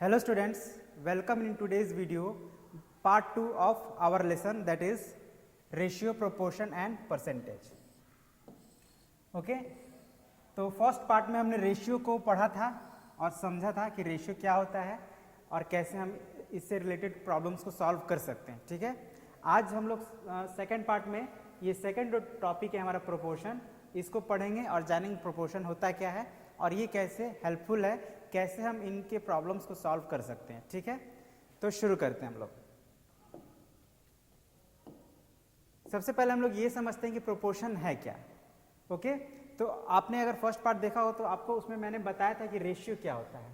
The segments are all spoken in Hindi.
Hello students, welcome in today's video part 2 of our lesson, that is ratio, proportion and percentage. Okay तो फर्स्ट पार्ट में हमने रेशियो को पढ़ा था और समझा था कि रेशियो क्या होता है और कैसे हम इससे रिलेटेड प्रॉब्लम्स को सॉल्व कर सकते हैं. ठीक है, आज हम लोग सेकेंड पार्ट में ये सेकेंड टॉपिक है हमारा प्रोपोर्शन, इसको पढ़ेंगे और जानेंगे प्रोपोर्शन होता क्या है और ये कैसे हेल्पफुल है, कैसे हम इनके प्रॉब्लम्स को सॉल्व कर सकते हैं. ठीक है, तो शुरू करते हैं हम लोग. सबसे पहले हम लोग ये समझते हैं कि प्रोपोर्शन है क्या. ओके तो आपने अगर फर्स्ट पार्ट देखा हो तो आपको उसमें मैंने बताया था कि रेशियो क्या होता है.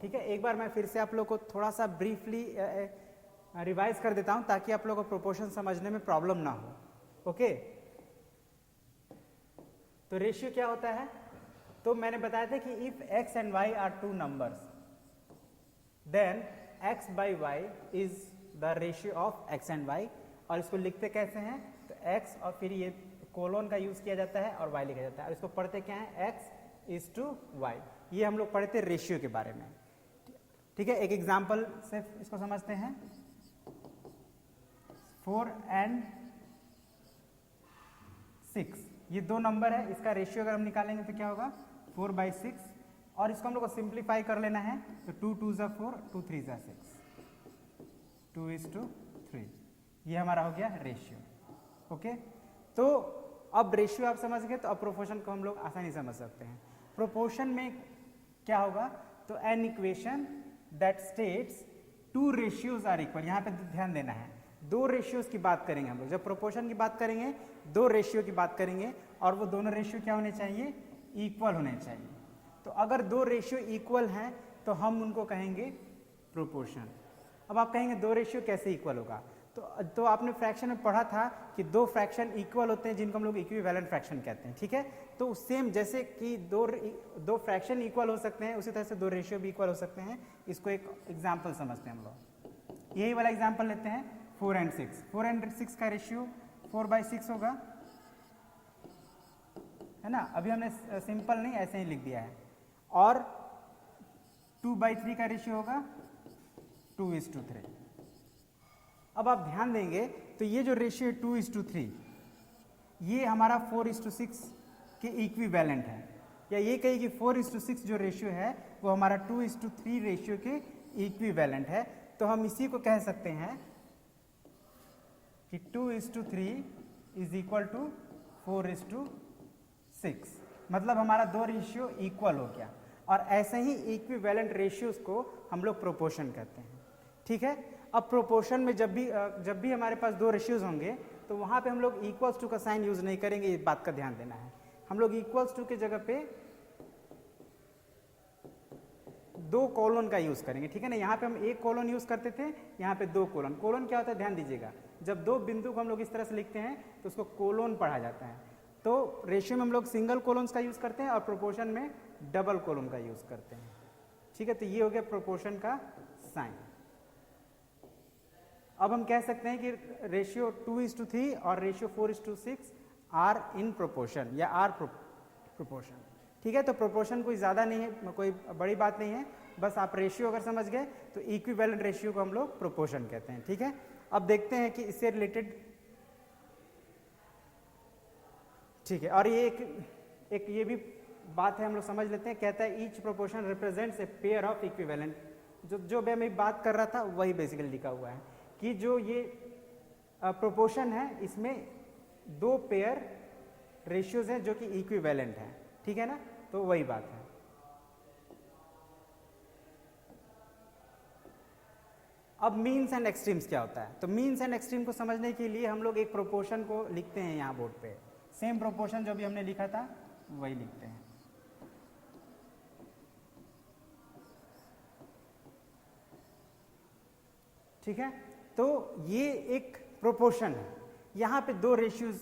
ठीक है, एक बार मैं फिर से आप लोग को थोड़ा सा ब्रीफली रिवाइज कर देता हूं ताकि आप लोग को प्रोपोर्शन समझने में प्रॉब्लम ना हो. ओके तो रेशियो क्या होता है, तो मैंने बताया था कि if x and y are two numbers then x by y is the ratio of x and y. और इसको लिखते कैसे हैं, तो x और फिर ये कोलोन का यूज किया जाता है और y लिखा जाता है और इसको पढ़ते क्या है, x इज टू y. ये हम लोग पढ़े थे रेशियो के बारे में. ठीक है, एक एग्जाम्पल से इसको समझते हैं. 4 एंड 6 ये दो नंबर है, इसका रेशियो अगर हम निकालेंगे तो क्या होगा 4/6 और इसको हम लोग को सिंप्लीफाई कर लेना है तो 2 2 ज़ा 4 2 3 ज़ा 6 2:3 ये हमारा हो गया रेशियो. ओके तो अब रेशियो आप समझ गए तो अब प्रोपोर्शन को हम लोग आसानी समझ सकते हैं. प्रोपोर्शन में क्या होगा, तो an equation that states two ratios are equal. यहाँ पे ध्यान देना है, दो रेशियोज की बात करेंगे हम लोग. जब प्रोपोर्शन की बात करेंगे दो रेशियो की बात करेंगे और वो दोनों रेशियो क्या होने चाहिए, इक्वल होने चाहिए. तो अगर दो रेशियो इक्वल हैं तो हम उनको कहेंगे प्रोपोर्शन. अब आप कहेंगे दो रेशियो कैसे इक्वल होगा, तो आपने फ्रैक्शन में पढ़ा था कि दो फ्रैक्शन इक्वल होते हैं जिनको हम लोग इक्विवेलेंट फ्रैक्शन कहते हैं. ठीक है, तो सेम जैसे कि दो फ्रैक्शन इक्वल हो सकते हैं उसी तरह से दो रेशियो भी इक्वल हो सकते हैं. इसको एक एग्जाम्पल समझते हैं हम लोग. यही वाला एग्जाम्पल लेते हैं 4 एंड 6. 4 एंड 6 का रेशियो 4/6 होगा, है ना. अभी हमने सिंपल नहीं ऐसे ही लिख दिया है. और 2/3 का रेशियो होगा 2:3. अब आप ध्यान देंगे तो ये जो रेशियो 2:3 ये हमारा 4:6 के इक्विवेलेंट है, या ये कहिए कि 4:6 जो रेशियो है वो हमारा 2:3 रेशियो के इक्विवेलेंट है. तो हम इसी को कह सकते हैं कि 2:3 इज इक्वल टू 4:6. मतलब हमारा दो रेशियो इक्वल हो गया. और ऐसे ही इक्विवेलेंट रेशियोज को हम लोग प्रोपोर्शन कहते हैं. ठीक है, अब प्रोपोर्शन में जब भी हमारे पास दो रेशियोज होंगे तो वहाँ पे हम लोग इक्वल्स टू का साइन यूज नहीं करेंगे. इस बात का ध्यान देना है. हम लोग इक्वल्स टू के जगह पे दो कोलन का यूज करेंगे. ठीक है ना, यहाँ पे हम एक कोलन यूज करते थे, यहाँ पे दो कोलन. कोलन क्या होता है, ध्यान दीजिएगा, जब दो बिंदु को हम लोग इस तरह से लिखते हैं तो उसको कोलन पढ़ा जाता है. तो रेशियो में हम लोग सिंगल कोलन्स का यूज करते हैं और प्रोपोर्शन में डबल कोलन का यूज करते हैं. ठीक है, तो ये हो गया प्रोपोर्शन का साइन. अब हम कह सकते हैं कि रेशियो 2:3 और रेशियो 4:6 आर इन प्रोपोर्शन या आर प्रोपोर्शन. ठीक है, तो प्रोपोर्शन कोई ज़्यादा नहीं है, कोई बड़ी बात नहीं है, बस आप रेशियो अगर समझ गए तो इक्विवेलेंट रेशियो को हम लोग प्रोपोर्शन कहते हैं. ठीक है, अब देखते हैं कि इससे रिलेटेड. ठीक है, और ये एक ये भी बात है, हम लोग समझ लेते हैं. कहता है each proportion represents a pair of equivalent. जो मैं बात कर रहा था वही बेसिकली लिखा हुआ है कि जो ये प्रोपोर्शन है इसमें दो पेयर रेशियोज हैं जो कि इक्विवेलेंट हैं. ठीक है ना, तो वही बात है. अब मीन्स एंड एक्सट्रीम्स क्या होता है, तो मीन्स एंड एक्सट्रीम को समझने के लिए हम लोग एक प्रोपोर्शन को लिखते हैं यहाँ बोर्ड पे. सेम प्रोपोर्शन जो भी हमने लिखा था वही लिखते हैं. ठीक है, तो ये एक प्रोपोर्शन है. यहाँ पे दो रेशियोज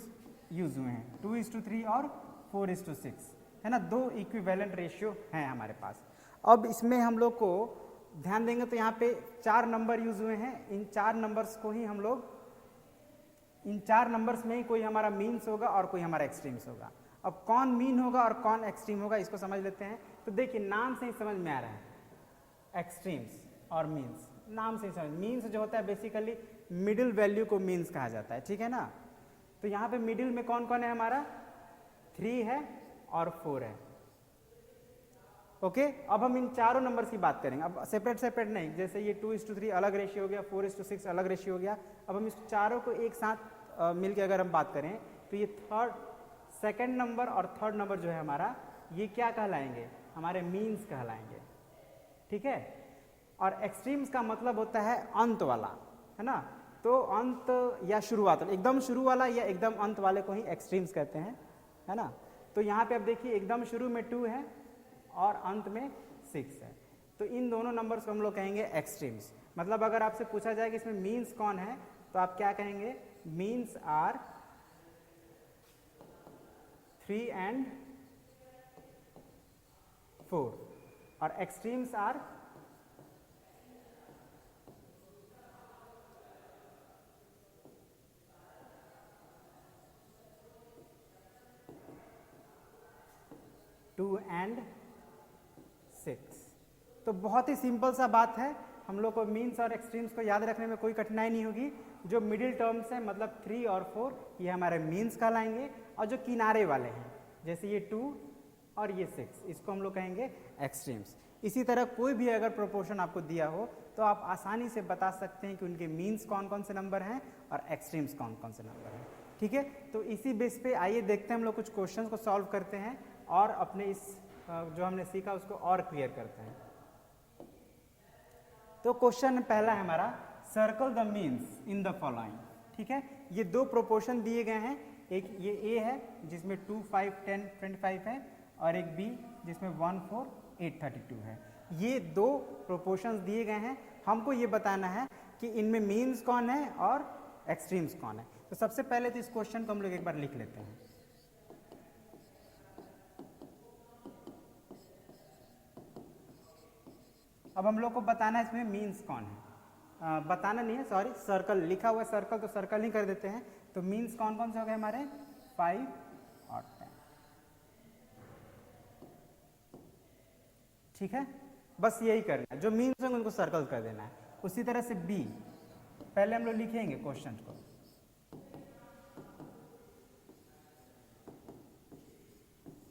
यूज हुए हैं 2:3 और 4:6, है ना. दो इक्विवेलेंट रेशियो हैं हमारे पास. अब इसमें हम लोग को ध्यान देंगे तो यहाँ पे 4 नंबर यूज हुए हैं. इन 4 नंबर्स को ही हम लोग, इन 4 नंबर्स में ही कोई हमारा मीन्स होगा और कोई हमारा एक्सट्रीम्स होगा. अब कौन मीन होगा और कौन एक्सट्रीम होगा इसको समझ लेते हैं. तो देखिए नाम से ही समझ में आ रहा है एक्सट्रीम्स और मीन्स, नाम से समझ, मीन्स जो होता है बेसिकली मिडिल वैल्यू को मीन्स कहा जाता है, ठीक है ना। तो यहाँ पे मिडिल में कौन कौन है हमारा, 3 है और 4 है। ओके, अब हम इन चारों नंबर्स की बात करेंगे, अब सेपरेट सेपरेट नहीं, जैसे ये 2:3 अलग रेशियो हो गया, 4:6 अलग रेशियो हो गया। अब हम इस चारों को एक साथ मिल के अगर हम बात करें तो ये सेकंड नंबर और थर्ड नंबर जो है हमारा, ये क्या कहलाएंगे, हमारे मीन्स कहलाएंगे, ठीक है। और एक्सट्रीम्स का मतलब होता है अंत वाला, है ना। तो अंत या शुरुआत, एकदम शुरू वाला या एकदम अंत वाले को ही एक्सट्रीम्स कहते हैं, है ना। तो यहाँ पे अब देखिए एकदम शुरू में 2 है और अंत में 6 है, तो इन दोनों नंबर्स को हम लोग कहेंगे एक्सट्रीम्स। मतलब अगर आपसे पूछा जाए कि इसमें मीन्स कौन है, तो आप क्या कहेंगे, मीन्स आर 3 and 4 और एक्सट्रीम्स आर 2 and 6। तो बहुत ही सिंपल सा बात है, हम लोग को मीन्स और एक्सट्रीम्स को याद रखने में कोई कठिनाई नहीं होगी। जो मिडिल टर्म्स हैं मतलब 3 और 4 ये हमारे मीन्स कहलाएंगे, और जो किनारे वाले हैं जैसे ये 2 और ये 6 इसको हम लोग कहेंगे एक्सट्रीम्स। इसी तरह कोई भी अगर प्रोपोर्शन आपको दिया हो तो आप आसानी से बता सकते हैं कि उनके मीन्स कौन कौन से नंबर हैं और एक्सट्रीम्स कौन कौन से नंबर हैं, ठीक है। तो इसी बेस पे आइए देखते हैं हम लोग कुछ क्वेश्चंस को सॉल्व करते हैं और अपने इस जो हमने सीखा उसको और क्लियर करते हैं। तो क्वेश्चन पहला है हमारा, circle the means in the following, ठीक है। ये दो प्रोपोर्शन दिए गए हैं, एक ये ए है जिसमें 2, 5, 10, 25 है और एक बी जिसमें 1, 4, 8, 32 है। ये दो प्रोपोर्शंस दिए गए हैं, हमको ये बताना है कि इनमें मीन्स कौन है और एक्सट्रीम्स कौन है। तो सबसे पहले तो इस क्वेश्चन को हम लोग एक बार लिख लेते हैं। अब हम लोग को बताना है इसमें मीन्स कौन है, बताना नहीं है, सॉरी, सर्कल लिखा हुआ है, सर्कल तो सर्कल ही कर देते हैं। तो मीन्स कौन कौन से हो गए हमारे, 5 और 10, ठीक है। बस यही करना है, जो मीन्स होंगे उनको सर्कल कर देना है। उसी तरह से बी, पहले हम लोग लिखेंगे क्वेश्चन को,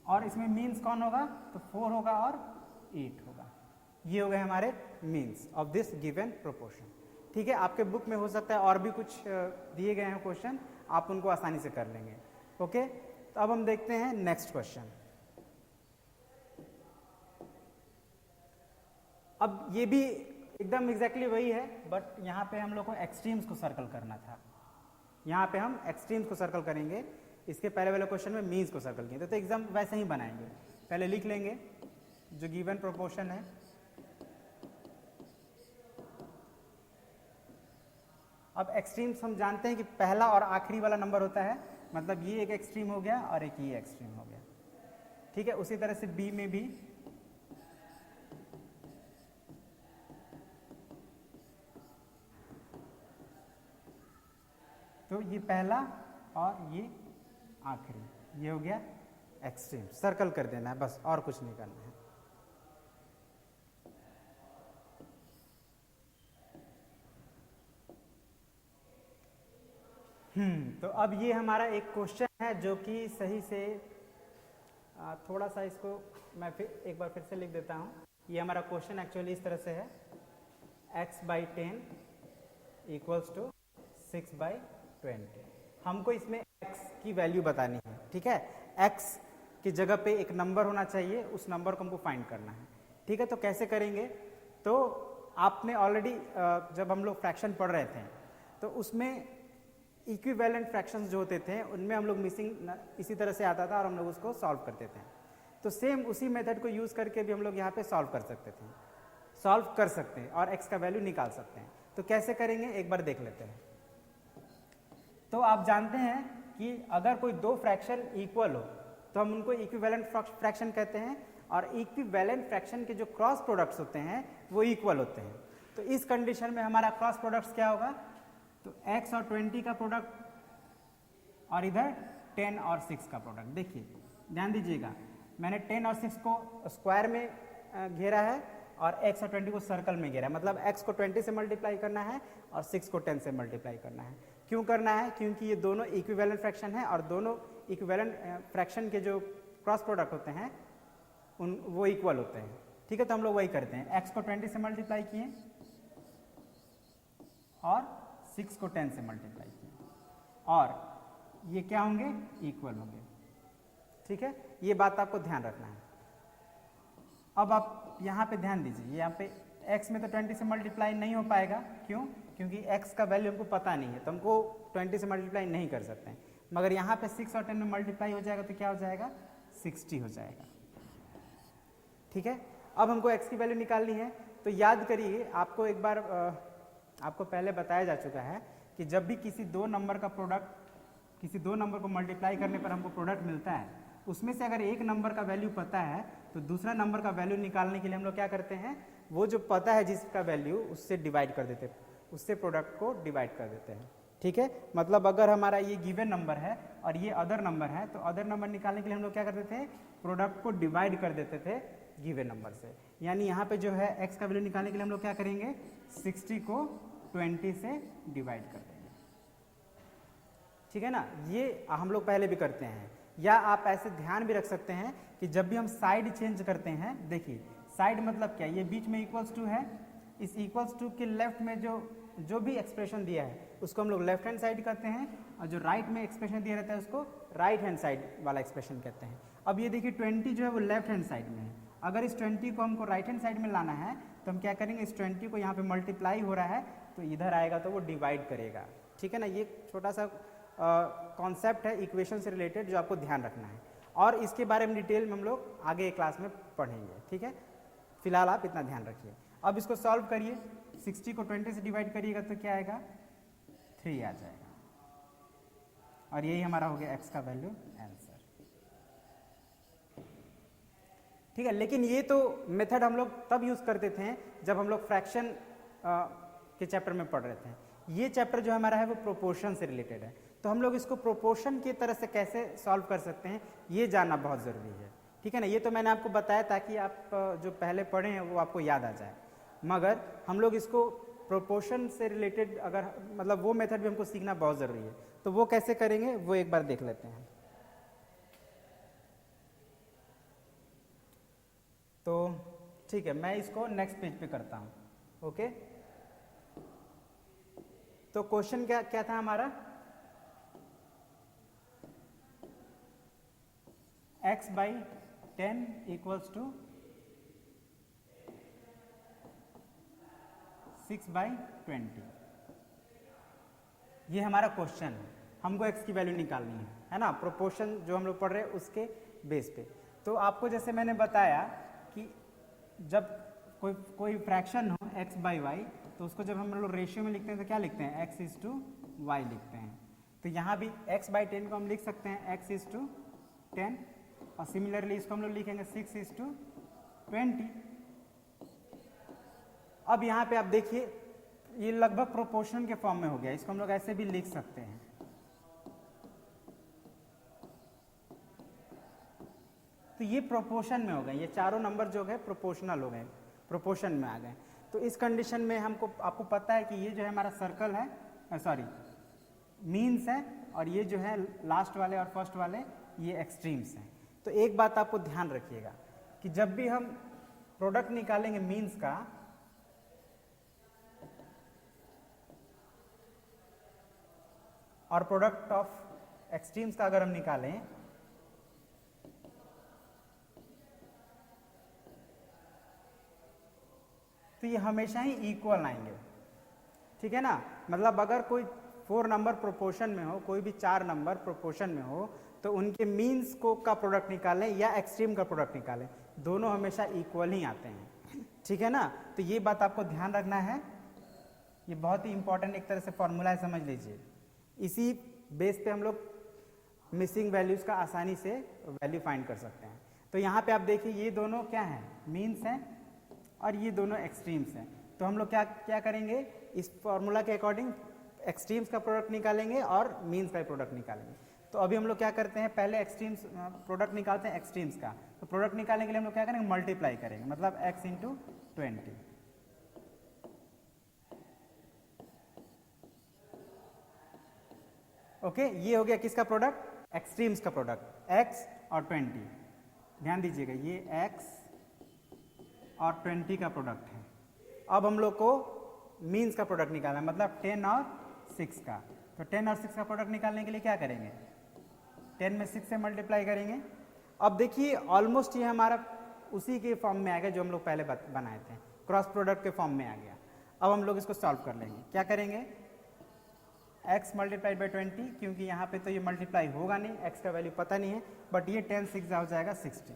और इसमें मीन्स कौन होगा, तो 4 होगा और 8 होगा। ये हो गए हमारे means of this given proportion, ठीक है। आपके बुक में हो सकता है और भी कुछ दिए गए हैं क्वेश्चन, आप उनको आसानी से कर लेंगे, ओके। तो अब हम देखते हैं नेक्स्ट क्वेश्चन। अब ये भी एकदम एग्जैक्टली वही है, बट यहाँ पे हम लोग को एक्सट्रीम्स को सर्कल करना था। यहाँ पे हम एक्सट्रीम्स को सर्कल करेंगे, इसके पहले वाले क्वेश्चन में मीन्स को सर्कल किए, तो एग्जाम वैसे ही बनाएंगे। पहले लिख लेंगे जो गिवन प्रोपोर्शन है, अब एक्सट्रीम्स हम जानते हैं कि पहला और आखिरी वाला नंबर होता है, मतलब ये एक एक्सट्रीम हो गया और एक ये एक्सट्रीम हो गया, ठीक है। उसी तरह से बी में भी तो ये पहला और ये आखिरी, ये हो गया एक्सट्रीम, सर्कल कर देना है बस, और कुछ नहीं करना है। तो अब ये हमारा एक क्वेश्चन है जो कि सही से थोड़ा सा इसको मैं फिर एक बार फिर से लिख देता हूँ। ये हमारा क्वेश्चन एक्चुअली इस तरह से है, x/10 = 6/20। हमको इसमें x की वैल्यू बतानी है, ठीक है। x की जगह पे एक नंबर होना चाहिए, उस नंबर को हमको फाइंड करना है, ठीक है। तो कैसे करेंगे, तो आपने ऑलरेडी जब हम लोग फ्रैक्शन पढ़ रहे थे तो उसमें इक्विवेलेंट फ्रैक्शंस जो होते थे उनमें हम लोग मिसिंग इसी तरह से आता था और हम लोग उसको सॉल्व करते थे। तो सेम उसी मेथड को यूज़ करके भी हम लोग यहाँ पे सॉल्व कर सकते थे, सॉल्व कर सकते हैं और x का वैल्यू निकाल सकते हैं। तो कैसे करेंगे एक बार देख लेते हैं। तो आप जानते हैं कि अगर कोई दो फ्रैक्शन इक्वल हो तो हम उनको इक्विवेलेंट फ्रैक्शन कहते हैं, और इक्विवेलेंट फ्रैक्शन के जो क्रॉस प्रोडक्ट्स होते हैं वो इक्वल होते हैं। तो इस कंडीशन में हमारा क्रॉस प्रोडक्ट्स क्या होगा, तो x और 20 का प्रोडक्ट और इधर 10 और 6 का प्रोडक्ट। देखिए ध्यान दीजिएगा, मैंने 10 और 6 को स्क्वायर में घेरा है और x और 20 को सर्कल में घेरा है, मतलब x को 20 से मल्टीप्लाई करना है और 6 को 10 से मल्टीप्लाई करना है। क्यों करना है? क्योंकि ये दोनों इक्विवेलेंट फ्रैक्शन है और दोनों इक्विवेलेंट फ्रैक्शन के जो क्रॉस प्रोडक्ट होते हैं वो इक्वल होते हैं। ठीक है, तो हम लोग वही करते हैं, x को 20 से मल्टीप्लाई किए और 6 को 10 से मल्टीप्लाई किए और ये क्या होंगे? इक्वल होंगे। ठीक है, ये बात आपको ध्यान रखना है। अब आप यहाँ पे ध्यान दीजिए, यहाँ पे x में तो 20 से मल्टीप्लाई नहीं हो पाएगा। क्यों? क्योंकि x का वैल्यू हमको पता नहीं है, तो हमको 20 से मल्टीप्लाई नहीं कर सकते हैं। मगर यहाँ पे 6 और 10 में मल्टीप्लाई हो जाएगा तो क्या हो जाएगा? 60 हो जाएगा। ठीक है, अब हमको x की वैल्यू निकालनी है। तो याद करिए, आपको एक बार आपको पहले बताया जा चुका है कि जब भी किसी दो नंबर का प्रोडक्ट, किसी दो नंबर को मल्टीप्लाई करने पर हमको प्रोडक्ट मिलता है, उसमें से अगर एक नंबर का वैल्यू पता है तो दूसरा नंबर का वैल्यू निकालने के लिए हम लोग क्या करते हैं, वो जो पता है जिसका वैल्यू, उससे डिवाइड कर देते हैं, उससे प्रोडक्ट को डिवाइड कर देते हैं। ठीक है, मतलब अगर हमारा ये गिवन नंबर है और ये अदर नंबर है, तो अदर नंबर निकालने के लिए हम लोग क्या करते थे, प्रोडक्ट को डिवाइड कर देते थे गिवन नंबर से। यानी यहाँ पे जो है x का वैल्यू निकालने के लिए हम लोग क्या करेंगे, 60 को 20 से डिवाइड कर देंगे। ठीक है ना, ये हम लोग पहले भी करते हैं। या आप ऐसे ध्यान भी रख सकते हैं कि जब भी हम साइड चेंज करते हैं, देखिए साइड मतलब क्या, ये बीच में इक्वल्स टू है, इस इक्वल्स टू के लेफ्ट में जो भी एक्सप्रेशन दिया है उसको हम लोग लेफ्ट हैंड साइड कहते हैं, और जो राइट में एक्सप्रेशन दिया रहता है उसको राइट हैंड साइड वाला एक्सप्रेशन कहते हैं। अब ये देखिए 20 जो है वो लेफ्ट हैंड साइड में है, अगर इस 20 को हमको राइट हैंड साइड में लाना है तो हम क्या करेंगे, इस 20 को यहाँ पे मल्टीप्लाई हो रहा है तो इधर आएगा तो वो डिवाइड करेगा। ठीक है ना, ये छोटा सा कॉन्सेप्ट है इक्वेशन से रिलेटेड जो आपको ध्यान रखना है, और इसके बारे में डिटेल में हम लोग आगे क्लास में पढ़ेंगे। ठीक है, फिलहाल आप इतना ध्यान रखिए। अब इसको सॉल्व करिए, 60 को 20 से डिवाइड करिएगा तो क्या आएगा, 3 आ जाएगा, और यही हमारा हो गया x का वैल्यू आंसर। ठीक है, लेकिन ये तो मेथड हम लोग तब यूज करते थे जब हम लोग फ्रैक्शन के चैप्टर में पढ़ रहे थे। ये चैप्टर जो हमारा है वो प्रोपोर्शन से रिलेटेड है, तो हम लोग इसको प्रोपोर्शन की तरह से कैसे सॉल्व कर सकते हैं ये जानना बहुत ज़रूरी है। ठीक है ना, ये तो मैंने आपको बताया ताकि आप जो पहले पढ़े हैं वो आपको याद आ जाए, मगर हम लोग इसको प्रोपोर्शन से रिलेटेड अगर मतलब वो मेथड भी हमको सीखना बहुत ज़रूरी है। तो वो कैसे करेंगे वो एक बार देख लेते हैं। तो ठीक है, मैं इसको नेक्स्ट पेज पे करता हूँ। ओके, तो क्वेश्चन क्या था हमारा, x by 10 equals to 6 by 20, ये हमारा क्वेश्चन है। हमको x की वैल्यू निकालनी है ना, प्रोपोर्शन जो हम लोग पढ़ रहे हैं उसके बेस पे। तो आपको जैसे मैंने बताया कि जब कोई फ्रैक्शन हो x बाई वाई, तो उसको जब हम लोग रेशियो में लिखते हैं तो क्या लिखते हैं, x इज टू वाई लिखते हैं। तो यहाँ भी x बाई 10 को हम लिख सकते हैं x इज टू 10, और सिमिलरली इसको हम लोग लिखेंगे 6 इज टू 20। अब यहाँ पे आप देखिए ये लगभग प्रोपोर्शन के फॉर्म में हो गया, इसको हम लोग ऐसे भी लिख सकते हैं। तो ये प्रोपोर्शन में हो गए, ये चारों नंबर जो है प्रोपोर्शनल हो गए, प्रोपोर्शन में आ गए। तो इस कंडीशन में आपको पता है कि ये जो है हमारा सर्कल है, सॉरी मीन्स है, और ये जो है लास्ट वाले और फर्स्ट वाले ये एक्सट्रीम्स हैं। तो एक बात आपको ध्यान रखिएगा कि जब भी हम प्रोडक्ट निकालेंगे मीन्स का, और प्रोडक्ट ऑफ एक्सट्रीम्स का अगर हम निकालें, तो ये हमेशा ही इक्वल आएंगे। ठीक है ना, मतलब अगर कोई 4 नंबर प्रोपोर्शन में हो, कोई भी 4 नंबर प्रोपोर्शन में हो, तो उनके मीन्स को का प्रोडक्ट निकालें या एक्सट्रीम का प्रोडक्ट निकालें, दोनों हमेशा इक्वल ही आते हैं। ठीक है ना, तो ये बात आपको ध्यान रखना है, ये बहुत ही इंपॉर्टेंट एक तरह से फॉर्मूला है, समझ लीजिए। इसी बेस पे हम लोग मिसिंग वैल्यूज का आसानी से वैल्यू फाइंड कर सकते हैं। तो यहाँ पे आप देखिए ये दोनों क्या हैं, मीन्स हैं, और ये दोनों एक्सट्रीम्स हैं। तो हम लोग क्या करेंगे, इस फॉर्मूला के अकॉर्डिंग एक्सट्रीम्स का प्रोडक्ट निकालेंगे और मीन्स का प्रोडक्ट निकालेंगे। तो अभी हम लोग क्या करते हैं, पहले एक्सट्रीम्स प्रोडक्ट निकालते हैं एक्सट्रीम्स का। तो प्रोडक्ट निकालने के लिए हम लोग क्या करेंगे, मल्टीप्लाई करेंगे, मतलब x इंटू 20। ओके, ये हो गया किसका प्रोडक्ट? एक्सट्रीम्स का प्रोडक्ट, x और 20। ध्यान दीजिएगा, ये x और 20 का प्रोडक्ट है। अब हम लोग को मीन्स का प्रोडक्ट निकालना है, मतलब 10 और 6 का। तो 10 और 6 का प्रोडक्ट निकालने के लिए क्या करेंगे? 10 में 6 से मल्टीप्लाई करेंगे। अब देखिए ऑलमोस्ट ये हमारा उसी के फॉर्म में आ गया जो हम लोग पहले बनाए थे, क्रॉस प्रोडक्ट के फॉर्म में आ गया। अब हम लोग इसको सॉल्व कर लेंगे। क्या करेंगे? x मल्टीप्लाइड बाई 20, क्योंकि यहाँ पे तो ये मल्टीप्लाई होगा नहीं, x का वैल्यू पता नहीं है, बट ये 10 6 हो जाएगा 60।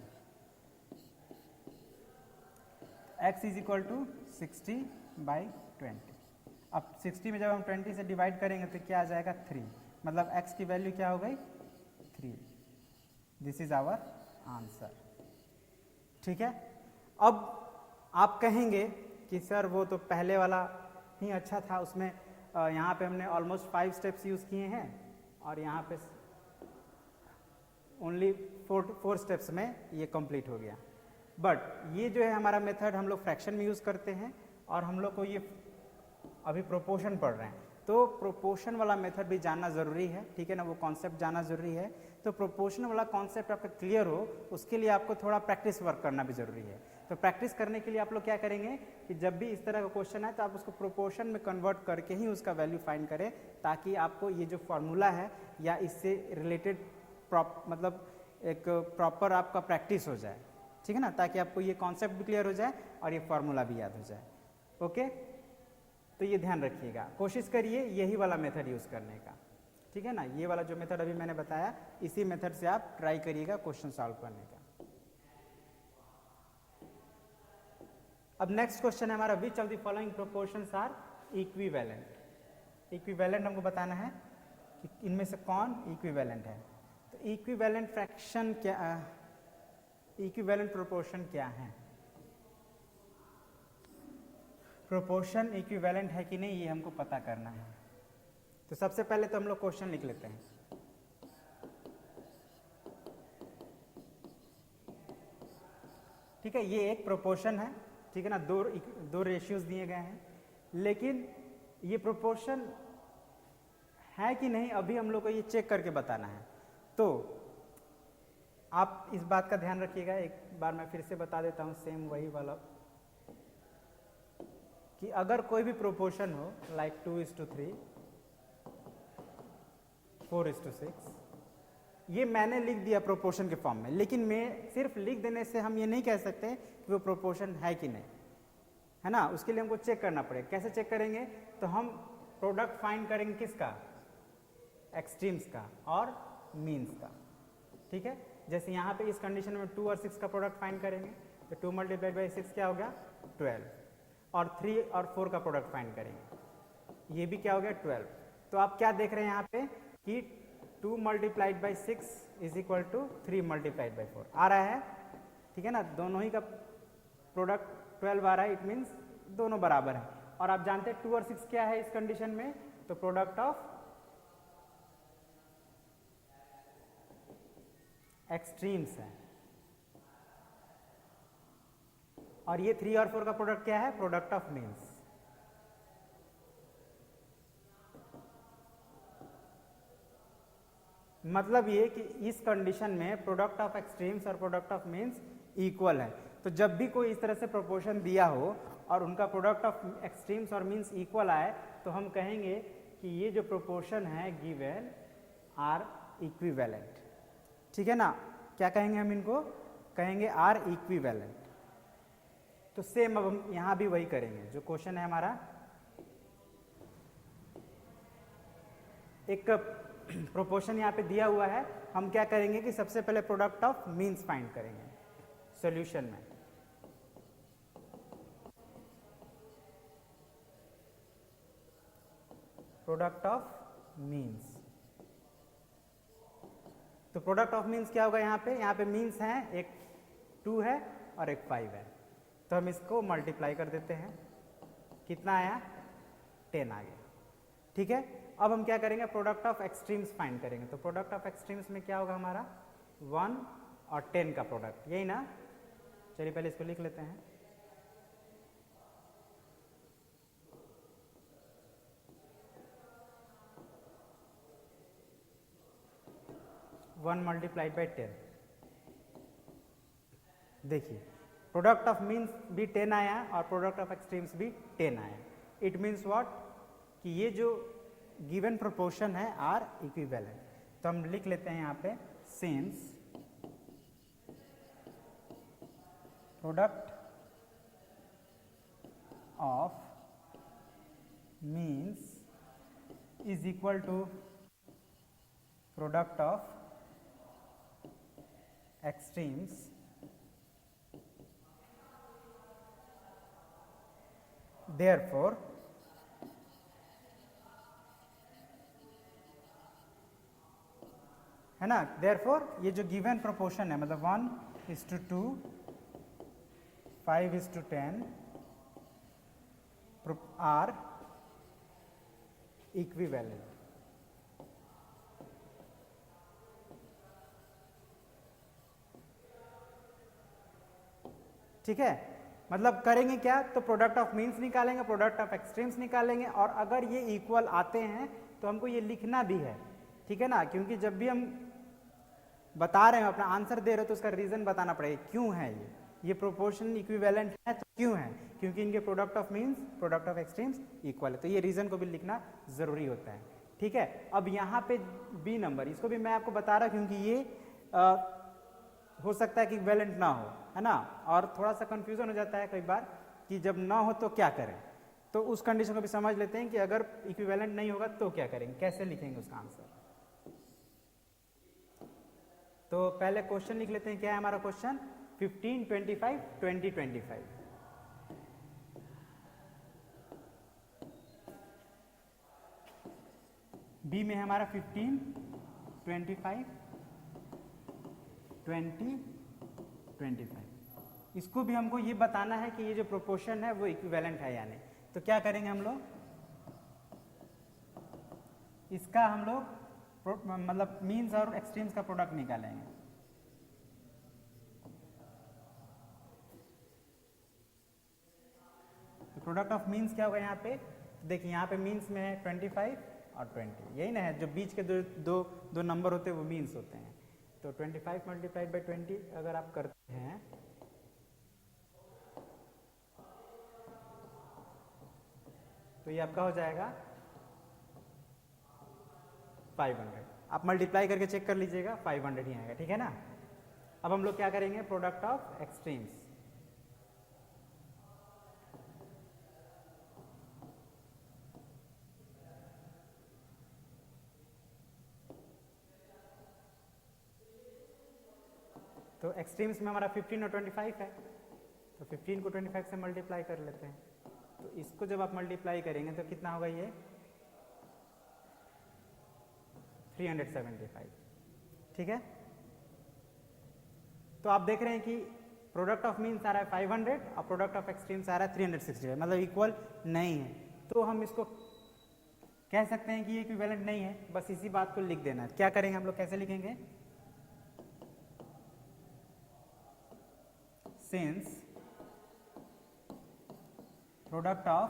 x is equal to 60 by 20। अब 60 में जब हम 20 से डिवाइड करेंगे तो क्या आ जाएगा? 3। मतलब x की वैल्यू क्या हो गई? 3। This is our answer. ठीक है। अब आप कहेंगे कि सर वो तो पहले वाला ही अच्छा था, उसमें यहाँ पे हमने ऑलमोस्ट 5 स्टेप्स यूज़ किए हैं और यहाँ पे ओनली 4 स्टेप्स में ये कंप्लीट हो गया। बट ये जो है हमारा मेथड हम लोग फ्रैक्शन में यूज़ करते हैं और हम लोग को ये अभी प्रोपोर्शन पढ़ रहे हैं, तो प्रोपोर्शन वाला मेथड भी जानना ज़रूरी है। ठीक है ना, वो कॉन्सेप्ट जानना ज़रूरी है। तो प्रोपोर्शन वाला कॉन्सेप्ट आपका क्लियर हो, उसके लिए आपको थोड़ा प्रैक्टिस वर्क करना भी ज़रूरी है। तो प्रैक्टिस करने के लिए आप लोग क्या करेंगे कि जब भी इस तरह का क्वेश्चन है तो आप उसको प्रोपोर्शन में कन्वर्ट करके ही उसका वैल्यू फाइंड करें, ताकि आपको ये जो फॉर्मूला है या इससे रिलेटेड मतलब एक प्रॉपर आपका प्रैक्टिस हो जाए। ठीक है ना, ताकि आपको ये कॉन्सेप्ट भी क्लियर हो जाए और ये फॉर्मूला भी याद हो जाए। ओके, तो ये ध्यान रखिएगा, कोशिश करिए यही वाला मेथड यूज़ करने का। ठीक है ना, ये वाला जो मेथड अभी मैंने बताया, इसी मेथड से आप ट्राई करिएगा क्वेश्चन सॉल्व करने का। अब नेक्स्ट क्वेश्चन है हमारा, which of the following proportions are equivalent. Equivalent हमको बताना है कि इनमें से कौन इक्विवेलेंट है। तो इक्विवेलेंट फ्रैक्शन क्या, इक्विवेलेंट प्रोपोर्शन क्या है? प्रोपोर्शन इक्विवेलेंट है कि नहीं ये हमको पता करना है। तो सबसे पहले तो हम लोग क्वेश्चन लिख लेते हैं। ठीक है, ये एक प्रोपोर्शन है। ठीक है ना, दो रेशियोज दिए गए हैं, लेकिन ये प्रोपोर्शन है कि नहीं अभी हम लोग को ये चेक करके बताना है। तो आप इस बात का ध्यान रखिएगा, एक बार मैं फिर से बता देता हूँ सेम वही वाला, कि अगर कोई भी प्रोपोर्शन हो लाइक 2:3, 4:6, ये मैंने लिख दिया प्रोपोर्शन के फॉर्म में, लेकिन मैं सिर्फ लिख देने से हम ये नहीं कह सकते कि वो प्रोपोर्शन है कि नहीं, है ना। उसके लिए हमको चेक करना पड़ेगा। कैसे चेक करेंगे? तो हम प्रोडक्ट फाइंड करेंगे किसका? एक्सट्रीम्स का और मीन्स का। ठीक है, जैसे यहाँ पे इस कंडीशन में 2 और 6 का प्रोडक्ट फाइंड करेंगे, तो 2 मल्टीप्लाइड बाई 6 क्या हो गया? 12। और 3 और 4 का प्रोडक्ट फाइंड करेंगे, ये भी क्या हो गया? 12। तो आप क्या देख रहे हैं यहाँ पे कि 2 multiplied by 6 is equal to 3 multiplied by 4 आ रहा है। ठीक है ना, दोनों ही का प्रोडक्ट 12 आ रहा है, इट मीन्स दोनों बराबर है। और आप जानते हैं 2 और 6 क्या है इस कंडीशन में? तो प्रोडक्ट ऑफ एक्सट्रीम्स है। और ये 3 और 4 का प्रोडक्ट क्या है? Product of means. मतलब ये कि इस कंडीशन में प्रोडक्ट ऑफ एक्सट्रीम्स और प्रोडक्ट ऑफ मीन्स इक्वल है। तो जब भी कोई इस तरह से प्रोपोर्शन दिया हो और उनका प्रोडक्ट ऑफ एक्सट्रीम्स और मीन्स इक्वल आए, तो हम कहेंगे कि ये जो प्रोपोर्शन है गिवन आर इक्विवेलेंट। ठीक है ना, क्या कहेंगे हम इनको? कहेंगे आर इक्विवेलेंट। तो सेम अब हम यहां भी वही करेंगे। जो क्वेश्चन है हमारा, एक प्रोपोर्शन यहाँ पे दिया हुआ है, हम क्या करेंगे कि सबसे पहले प्रोडक्ट ऑफ मीन्स फाइंड करेंगे सॉल्यूशन में। प्रोडक्ट ऑफ मीन्स, तो प्रोडक्ट ऑफ मीन्स क्या होगा? यहाँ पे मीन्स हैं, एक 2 है और एक 5 है, तो हम इसको मल्टीप्लाई कर देते हैं। कितना आया? 10 आ गया। ठीक है, अब हम क्या करेंगे? प्रोडक्ट ऑफ एक्सट्रीम्स फाइंड करेंगे। तो प्रोडक्ट ऑफ एक्सट्रीम्स में क्या होगा हमारा? 1 और 10 का प्रोडक्ट, यही ना। चलिए पहले इसको लिख लेते हैं। 1 मल्टीप्लाइड बाई 10। देखिए प्रोडक्ट ऑफ मीन्स भी 10 आया और प्रोडक्ट ऑफ एक्सट्रीम्स भी 10 आया। इट मीन्स व्हाट कि ये जो गिवन प्रोपोर्शन है आर इक्विवेलेंट। तो हम लिख लेते हैं यहाँ पे since product of means is equal to product of extremes, therefore है ना, therefore ये जो given proportion है मतलब 1:2, 5:10 are इक्विवेलेंट। ठीक है, मतलब करेंगे क्या, तो प्रोडक्ट ऑफ मीन्स निकालेंगे, प्रोडक्ट ऑफ एक्सट्रीम्स निकालेंगे, और अगर ये इक्वल आते हैं तो हमको ये लिखना भी है। ठीक है ना, क्योंकि जब भी हम बता रहे हैं अपना आंसर दे रहे हो तो उसका रीजन बताना पड़ेगा क्यों है ये प्रोपोर्शन इक्विवेलेंट है तो क्यों है, क्योंकि इनके product of means product of extremes equal है, तो ये रीजन को भी लिखना जरूरी होता है। ठीक है, अब यहाँ पे बी नंबर, इसको भी मैं आपको बता रहा हूँ क्योंकि ये हो सकता है कि इक्विवेलेंट ना हो, है ना, और थोड़ा सा कंफ्यूजन हो जाता है कई बार कि जब ना हो तो क्या करें। तो उस कंडीशन को भी समझ लेते हैं कि अगर इक्विवेलेंट नहीं होगा तो क्या करेंगे, कैसे लिखेंगे उसका आंसर। तो पहले क्वेश्चन लिख लेते हैं, क्या है हमारा क्वेश्चन, 15, 25, 20, 25। बी में हमारा 15, 25, 20, 25। इसको भी हमको ये बताना है कि ये जो प्रोपोर्शन है वो इक्विवेलेंट है या नहीं। तो क्या करेंगे हम लोग, इसका हम लोग मतलब मीन्स और एक्सट्रीम्स का प्रोडक्ट निकालेंगे। तो प्रोडक्ट ऑफ मीन्स क्या होगा यहाँ पे, देखिए यहाँ पे मीन्स में है 25 और 20, यही ना है, जो बीच के दो नंबर होते हैं वो मीन्स होते हैं। तो 25 मल्टीप्लाइड बाई 20 अगर आप करते हैं तो ये आपका हो जाएगा 500। आप मल्टीप्लाई करके चेक कर लीजिएगा, 500 ही आएगा। ठीक है ना, अब हम लोग क्या करेंगे, प्रोडक्ट ऑफ एक्सट्रीम्स। तो एक्सट्रीम्स में हमारा 15 और 25 है, तो 15 को 25 से मल्टीप्लाई कर लेते हैं। तो इसको जब आप मल्टीप्लाई करेंगे तो कितना होगा, ये 375। ठीक है, तो आप देख रहे हैं कि प्रोडक्ट ऑफ मीन्स आ रहा है 500 और प्रोडक्ट ऑफ एक्सट्रीम्स आ रहा है 365, मतलब इक्वल नहीं है। तो हम इसको कह सकते हैं कि ये इक्विवेलेंट नहीं है, बस इसी बात को लिख देना है। क्या करेंगे हम लोग, कैसे लिखेंगे, सिंस प्रोडक्ट ऑफ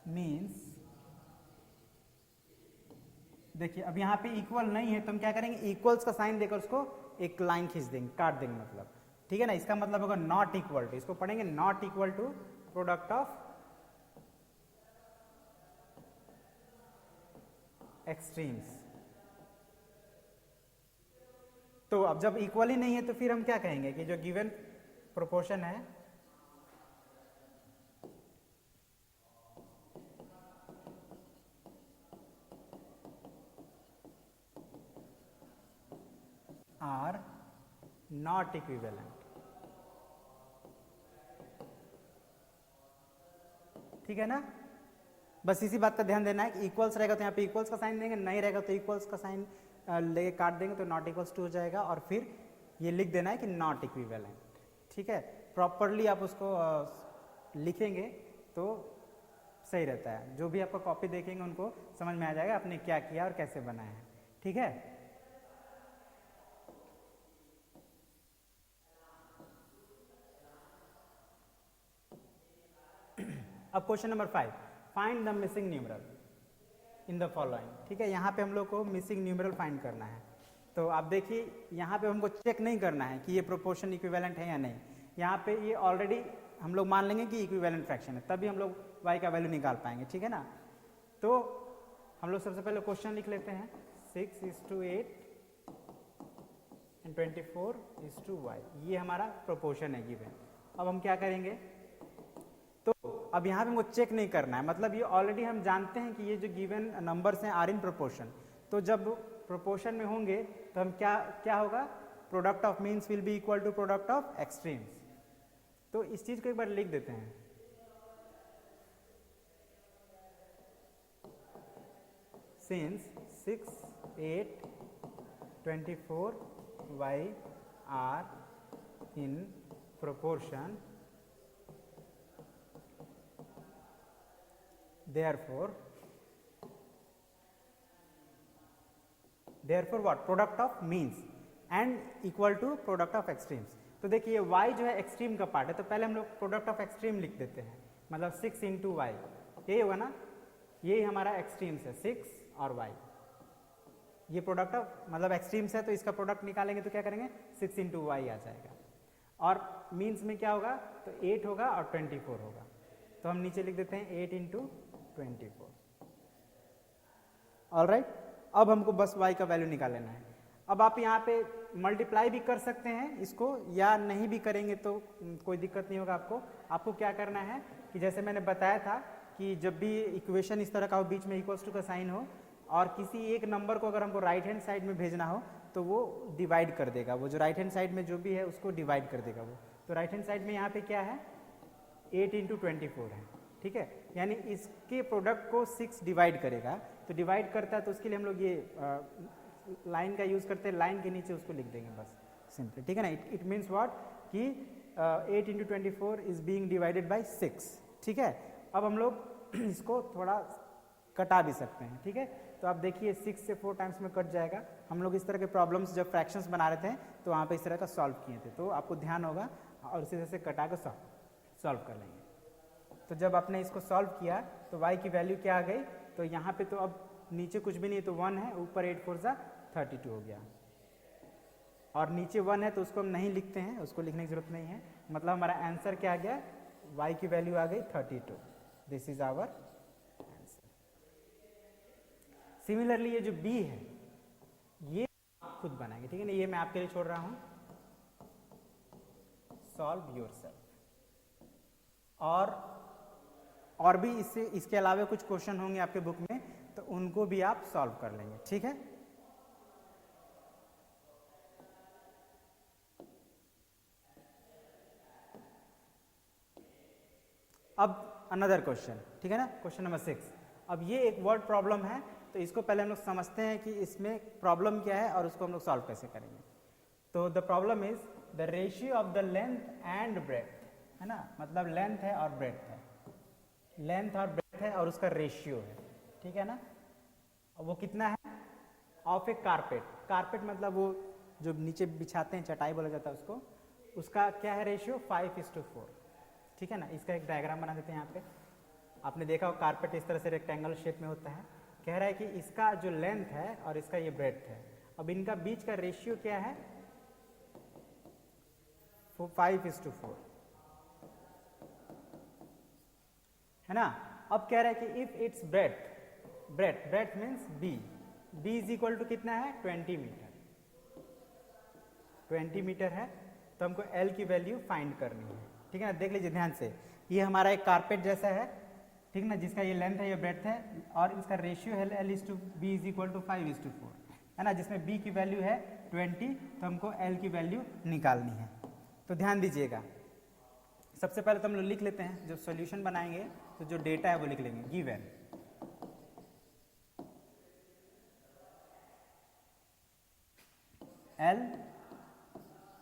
मीन्स, देखिए अब यहाँ पे इक्वल नहीं है तो हम क्या करेंगे, इक्वल्स का साइन देकर उसको एक लाइन खींच देंगे, काट देंगे मतलब। ठीक है ना, इसका मतलब होगा नॉट इक्वल टू, इसको पढ़ेंगे not equal to product of extremes. तो अब जब इक्वल ही नहीं है तो फिर हम क्या कहेंगे कि जो गिवन प्रोपोर्शन है आर नॉट इक्विवेलेंट। ठीक है ना, बस इसी बात का ध्यान देना है कि इक्वल्स रहेगा तो यहाँ पे इक्वल्स का साइन देंगे, नहीं रहेगा तो इक्वल्स का साइन लेके काट देंगे तो नॉट इक्वल्स टू हो जाएगा, और फिर ये लिख देना है कि नॉट इक्विवेलेंट। ठीक है, प्रॉपरली आप उसको लिखेंगे तो सही रहता है, जो भी आपका कॉपी देखेंगे उनको समझ में आ जाएगा आपने क्या किया और कैसे बनाया है। ठीक है, अब question number 5, find the missing numeral. In the following. ठीक है, यहाँ पे हम लोग को मिसिंग न्यूमेरल फाइंड करना है। तो आप देखिए यहाँ पे हमको चेक नहीं करना है कि ये प्रोपोर्शन इक्विवेलेंट है या नहीं। यहाँ पे ये ऑलरेडी हम लोग मान लेंगे कि इक्विवेलेंट फ्रैक्शन है, तभी हम लोग y का वैल्यू निकाल पाएंगे। ठीक है ना, तो हम लोग सबसे पहले क्वेश्चन लिख लेते हैं 6:8 एंड 24:y, ये हमारा प्रोपोर्शन है गिवन। अब हम क्या करेंगे, तो अब यहाँ पे हमको चेक नहीं करना है, मतलब ये ऑलरेडी हम जानते हैं कि ये जो गिवन नंबर्स हैं आर इन प्रोपोर्शन। तो जब प्रोपोर्शन में होंगे तो हम क्या होगा, product of means will be equal to product of extremes. तो इस चीज को एक बार लिख देते हैं, since 6, 8, 24y are in proportion, therefore what, product of means and equal to product of extremes. तो देखिए y जो है एक्सट्रीम का पार्ट है, तो पहले हम लोग प्रोडक्ट ऑफ एक्सट्रीम लिख देते हैं, मतलब 6 × y, यही होगा ना, यही हमारा एक्सट्रीम्स है 6 और y, ये प्रोडक्ट ऑफ मतलब एक्सट्रीम्स है, तो इसका प्रोडक्ट निकालेंगे तो क्या करेंगे 6 × y आ जाएगा। और मीन्स में क्या होगा, तो 8 होगा और 24 होगा, तो हम नीचे लिख देते हैं 8 × 24। ऑलराइट, अब हमको बस y का वैल्यू निकाल लेना है। अब आप यहाँ पे मल्टीप्लाई भी कर सकते हैं इसको, या नहीं भी करेंगे तो कोई दिक्कत नहीं होगा आपको। आपको क्या करना है कि जैसे मैंने बताया था कि जब भी इक्वेशन इस तरह का हो, बीच में इक्वल्स टू का साइन हो, और किसी एक नंबर को अगर हमको राइट हैंड साइड में भेजना हो तो वो डिवाइड कर देगा, वो जो राइट हैंड साइड में जो भी है उसको डिवाइड कर देगा वो। तो राइट हैंड साइड में यहाँ पे क्या है, 8 × 24 है। ठीक है, यानी इसके प्रोडक्ट को 6 डिवाइड करेगा, तो डिवाइड करता है तो उसके लिए हम लोग ये लाइन का यूज़ करते हैं, लाइन के नीचे उसको लिख देंगे बस सिंपली। ठीक है ना, इट मीन्स व्हाट कि 8 × 24 इज बीइंग डिवाइडेड बाय 6। ठीक है, अब हम लोग इसको थोड़ा कटा भी सकते हैं। ठीक है, तो आप देखिए 6 से 4 टाइम्स में कट जाएगा। हम लोग इस तरह के प्रॉब्लम्स जब फ्रैक्शंस बना रहे थे तो वहाँ पे इस तरह का सॉल्व किए थे, तो आपको ध्यान होगा और इसी तरह से कटा कर सॉल्व कर लेंगे। तो जब आपने इसको सॉल्व किया तो y की वैल्यू क्या आ गई, तो यहाँ पे तो अब नीचे कुछ भी नहीं तो 1 है, ऊपर 8 4 32 हो गया, और नीचे 1 है तो उसको हम नहीं लिखते हैं, उसको लिखने की जरूरत नहीं है। मतलब हमारा आंसर क्या आ गया, y की वैल्यू आ गई 32। This is our answer. Similarly ये जो b है ये आप खुद बनाएंगे। ठीक है ना, ये मैं आपके लिए छोड़ रहा हूं, सॉल्व योरसेल्फ। और भी इसके अलावा कुछ क्वेश्चन होंगे आपके बुक में, तो उनको भी आप सॉल्व कर लेंगे। ठीक है, अब अनदर क्वेश्चन। ठीक है ना, क्वेश्चन नंबर 6। अब ये एक वर्ड प्रॉब्लम है, तो इसको पहले हम लोग समझते हैं कि इसमें प्रॉब्लम क्या है और उसको हम लोग सॉल्व कैसे करेंगे। तो the problem is the ratio of the length and breadth, है ना, मतलब लेंथ है और ब्रेड्थ है, लेंथ और ब्रेड्थ है और उसका रेशियो है। ठीक है ना, वो कितना है, ऑफ ए कारपेट। कारपेट मतलब वो जो नीचे बिछाते हैं, चटाई बोला जाता है उसको, उसका क्या है रेशियो, 5:4। ठीक है ना, इसका एक डायग्राम बना देते हैं यहाँ पे। आपने देखा हो कारपेट इस तरह से रेक्टेंगल शेप में होता है। कह रहा है कि इसका जो लेंथ है और इसका ये ब्रेड्थ है, अब इनका बीच का रेशियो क्या है, 5:4, है ना। अब कह रहा है कि if it's breadth means b is equal to कितना है, 20 मीटर। 20 मीटर है, तो हमको l की वैल्यू फाइंड करनी है। ठीक है ना, देख लीजिए ध्यान से, ये हमारा एक कारपेट जैसा है, ठीक ना, जिसका ये लेंथ है, ये ब्रेड्थ है, और इसका रेशियो है l/b इज इक्वल टू 5:4, है ना, जिसमें b की वैल्यू है 20, तो हमको l की वैल्यू निकालनी है। तो ध्यान दीजिएगा, सबसे पहले तो हम लोग लिख लेते हैं, जब सॉल्यूशन बनाएंगे तो जो डेटा है वो लिख लेंगे, given l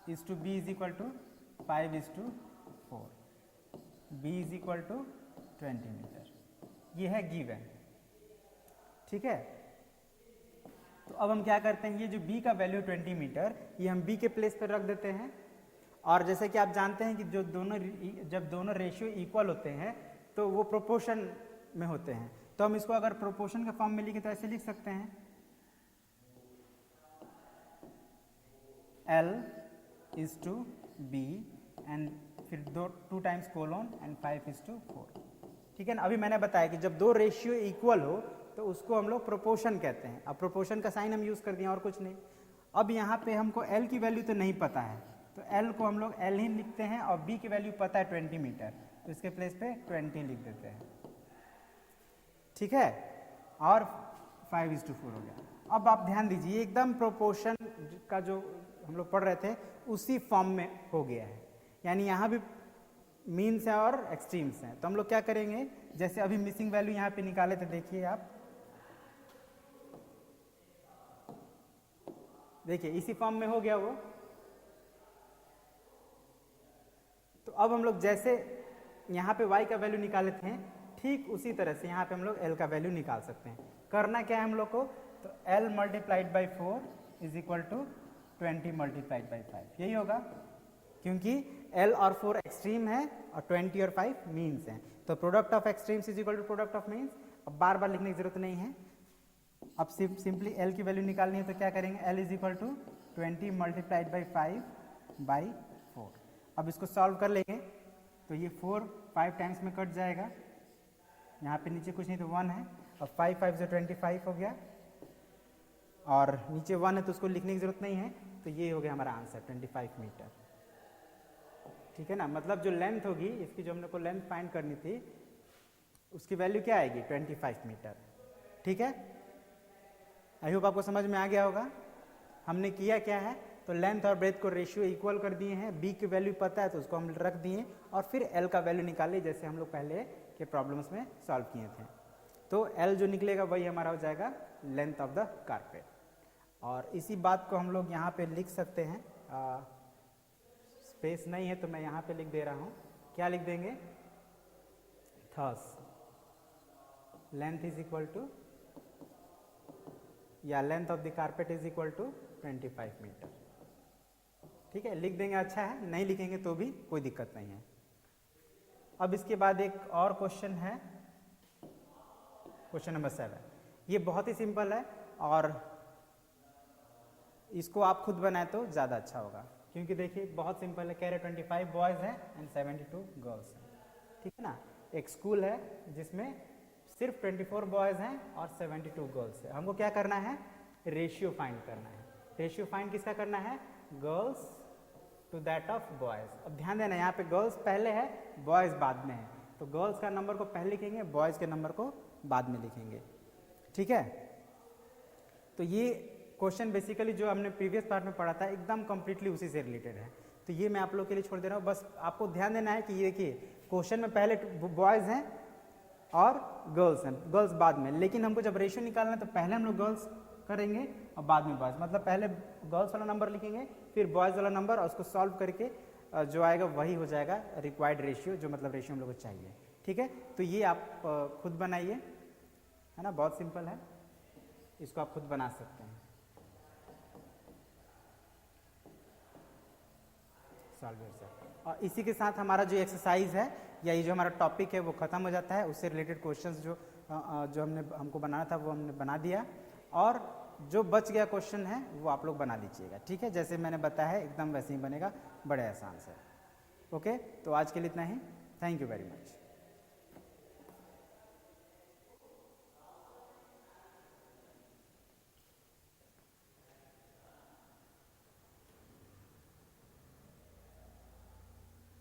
is to b is equal to 5:4, b is equal to 20 metre, ये है गिवन। ठीक है, तो अब हम क्या करते हैं, ये जो b का वैल्यू 20 मीटर, ये हम b के प्लेस पर रख देते हैं। और जैसे कि आप जानते हैं कि जब दोनों रेशियो इक्वल होते हैं तो वो प्रोपोर्शन में होते हैं, तो तो हम इसको अगर प्रोपोर्शन के फॉर्म में लिखे तो ऐसे लिख सकते हैं L is to B and फिर 2 टाइम्स कोलोन एंड 5:4। ठीक है ना। अभी मैंने बताया कि जब 2 रेशियो इक्वल हो तो उसको हम लोग प्रोपोर्शन कहते हैं। अब प्रोपोर्शन का साइन हम यूज कर दिए और कुछ नहीं। अब यहाँ पे हमको L की वैल्यू तो नहीं पता है, तो L को हम लोग L ही लिखते हैं, और B की वैल्यू पता है 20 मीटर, तो इसके प्लेस पे 20 लिख देते हैं। ठीक है, और 5:4 हो गया। अब आप ध्यान दीजिए, एकदम प्रोपोर्शन का जो हम लोग पढ़ रहे थे उसी फॉर्म में हो गया है, यानी यहाँ भी मीन्स है और एक्सट्रीम्स हैं। तो हम लोग क्या करेंगे, जैसे अभी मिसिंग वैल्यू यहाँ पे निकाले थे, देखिए आप, देखिए इसी फॉर्म में हो गया वो। तो अब हम लोग जैसे यहाँ पे y का वैल्यू निकाले थे, ठीक उसी तरह से यहाँ पे हम लोग l का वैल्यू निकाल सकते हैं। करना क्या है हम लोग को, तो l multiplied by 4 is equal to 20 multiplied by 5, यही होगा, क्योंकि l और 4 एक्सट्रीम है और 20 और 5 मीन्स हैं। तो product of extremes is equal to product of means. अब बार बार लिखने की जरूरत नहीं है, अब सिंपली l की वैल्यू निकालनी है, तो क्या करेंगे, l is equal to 20 multiplied by 5 by 4। अब इसको सॉल्व कर लेंगे तो ये 4 5 टाइम्स में कट जाएगा, यहाँ पे नीचे कुछ नहीं तो 1 है, और 5 5 से 25 हो गया, और नीचे 1 है तो उसको लिखने की जरूरत नहीं है, तो ये हो गया हमारा आंसर 25 मीटर। ठीक है ना, मतलब जो लेंथ होगी इसकी, जो हमने को लेंथ फाइंड करनी थी, उसकी वैल्यू क्या आएगी, 25 मीटर। ठीक है, आई होप आपको समझ में आ गया होगा। हमने किया क्या है, तो लेंथ और ब्रेथ को रेशियो इक्वल कर दिए हैं, b की वैल्यू पता है तो उसको हम रख दिए, और फिर l का वैल्यू निकाले, जैसे हम लोग पहले के प्रॉब्लम्स में सॉल्व किए थे। तो l जो निकलेगा वही हमारा हो जाएगा लेंथ ऑफ द कारपेट। और इसी बात को हम लोग यहाँ पे लिख सकते हैं, स्पेस नहीं है तो मैं यहाँ पे लिख दे रहा हूँ, क्या लिख देंगे, thus length is equal to, या length of the carpet is equal to 25 metre. ठीक है, लिख देंगे, अच्छा है, नहीं लिखेंगे तो भी कोई दिक्कत नहीं है। अब इसके बाद एक और क्वेश्चन है, क्वेश्चन नंबर 7। ये बहुत ही सिंपल है और इसको आप खुद बनाए तो ज़्यादा अच्छा होगा, क्योंकि देखिए बहुत सिंपल है, कह रहे 25 बॉयज़ हैं एंड 72 गर्ल्स हैं। ठीक है ना, एक स्कूल है जिसमें सिर्फ 24 बॉयज़ हैं और 72 गर्ल्स है। हमको क्या करना है, रेशियो फाइंड करना है। रेशियो फाइंड किसका करना है, girls to that of boys. अब ध्यान देना, यहाँ पे गर्ल्स पहले है, बॉयज़ बाद में है, तो गर्ल्स का नंबर को पहले लिखेंगे, बॉयज़ के नंबर को बाद में लिखेंगे। ठीक है, तो ये क्वेश्चन बेसिकली जो हमने प्रीवियस पार्ट में पढ़ा था एकदम कंप्लीटली उसी से रिलेटेड है, तो ये मैं आप लोग के लिए छोड़ दे रहा हूँ। बस आपको ध्यान देना है कि ये देखिए क्वेश्चन में पहले बॉयज़ हैं और गर्ल्स हैं, गर्ल्स बाद में, लेकिन हमको जब रेशियो निकालना है तो पहले हम लोग गर्ल्स करेंगे और बाद में बॉयज़, मतलब पहले गर्ल्स वाला नंबर लिखेंगे फिर बॉयज़ वाला नंबर, और उसको सॉल्व करके जो आएगा वही हो जाएगा रिक्वायर्ड रेशियो, जो मतलब रेशियो हम लोग को चाहिए। ठीक है, तो ये आप खुद बनाइए, है ना, बहुत सिंपल है, इसको आप खुद बना सकते हैं। और इसी के साथ हमारा जो एक्सरसाइज है या ये जो हमारा टॉपिक है वो ख़त्म हो जाता है। उससे रिलेटेड क्वेश्चंस जो हमको बनाना था वो हमने बना दिया, और जो बच गया क्वेश्चन है वो आप लोग बना लीजिएगा। ठीक है, जैसे मैंने बताया है एकदम वैसे ही बनेगा, बड़े आसान से। ओके, तो आज के लिए इतना ही, थैंक यू वेरी मच।